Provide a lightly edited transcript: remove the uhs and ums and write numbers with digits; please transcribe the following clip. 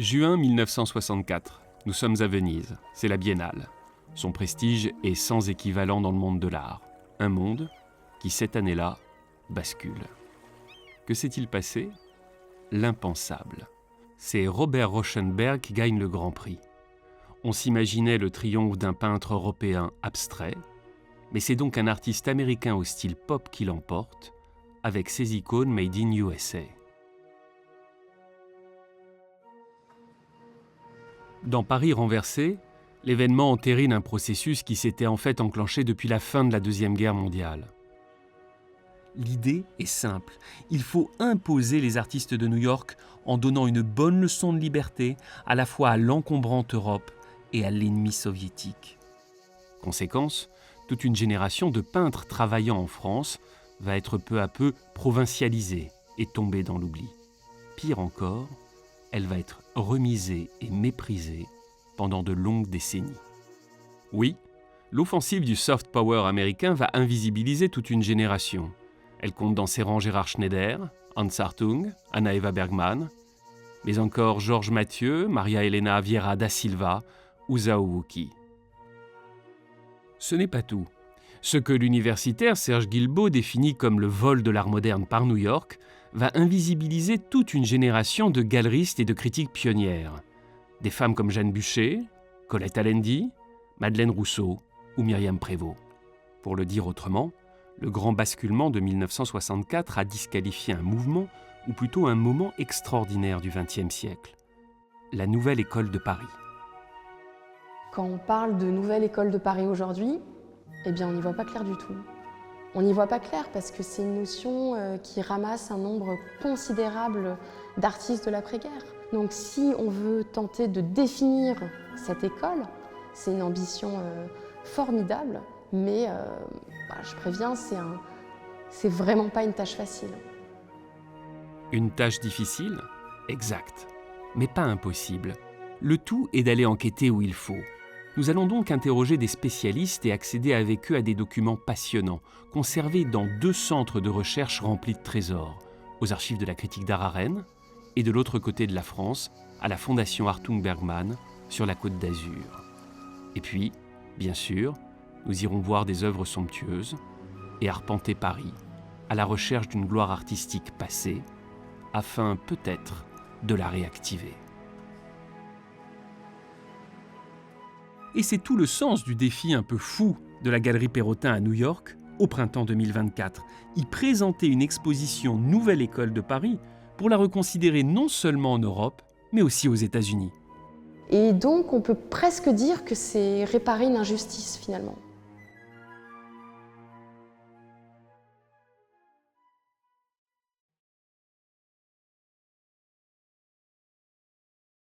Juin 1964, nous sommes à Venise, c'est la Biennale. Son prestige est sans équivalent dans le monde de l'art. Un monde qui, cette année-là, bascule. Que s'est-il passé ? L'impensable. C'est Robert Rauschenberg qui gagne le Grand Prix. On s'imaginait le triomphe d'un peintre européen abstrait, mais c'est donc un artiste américain au style pop qui l'emporte, avec ses icônes made in USA. Dans Paris renversé, l'événement entérine un processus qui s'était en fait enclenché depuis la fin de la Deuxième Guerre mondiale. L'idée est simple, il faut imposer les artistes de New York en donnant une bonne leçon de liberté à la fois à l'encombrante Europe et à l'ennemi soviétique. Conséquence, toute une génération de peintres travaillant en France va être peu à peu provincialisée et tomber dans l'oubli. Pire encore, elle va être remisée et méprisée pendant de longues décennies. Oui, l'offensive du soft power américain va invisibiliser toute une génération. Elle compte dans ses rangs Gérard Schneider, Hans Hartung, Anna Eva Bergman, mais encore Georges Mathieu, Maria Elena Vieira da Silva ou Zhao Wuqi. Ce n'est pas tout. Ce que l'universitaire Serge Guilbeault définit comme le vol de l'art moderne par New York va invisibiliser toute une génération de galeristes et de critiques pionnières. Des femmes comme Jeanne Bucher, Colette Allendy, Madeleine Rousseau ou Myriam Prévost. Pour le dire autrement, le grand basculement de 1964 a disqualifié un mouvement, ou plutôt un moment extraordinaire du XXe siècle. La Nouvelle École de Paris. Quand on parle de Nouvelle École de Paris aujourd'hui, eh bien on n'y voit pas clair du tout. On n'y voit pas clair parce que c'est une notion qui ramasse un nombre considérable d'artistes de l'après-guerre. Donc si on veut tenter de définir cette école, c'est une ambition formidable, mais je préviens, c'est vraiment pas une tâche facile. Une tâche difficile ? Exact, mais pas impossible. Le tout est d'aller enquêter où il faut. Nous allons donc interroger des spécialistes et accéder avec eux à des documents passionnants, conservés dans 2 centres de recherche remplis de trésors, aux archives de la critique d'art à Rennes, et de l'autre côté de la France, à la Fondation Hartung Bergman, sur la Côte d'Azur. Et puis, bien sûr, nous irons voir des œuvres somptueuses et arpenter Paris, à la recherche d'une gloire artistique passée, afin peut-être de la réactiver. Et c'est tout le sens du défi un peu fou de la Galerie Perrotin à New York, au printemps 2024, y présenter une exposition Nouvelle École de Paris pour la reconsidérer non seulement en Europe, mais aussi aux États-Unis. Et donc on peut presque dire que c'est réparer une injustice finalement.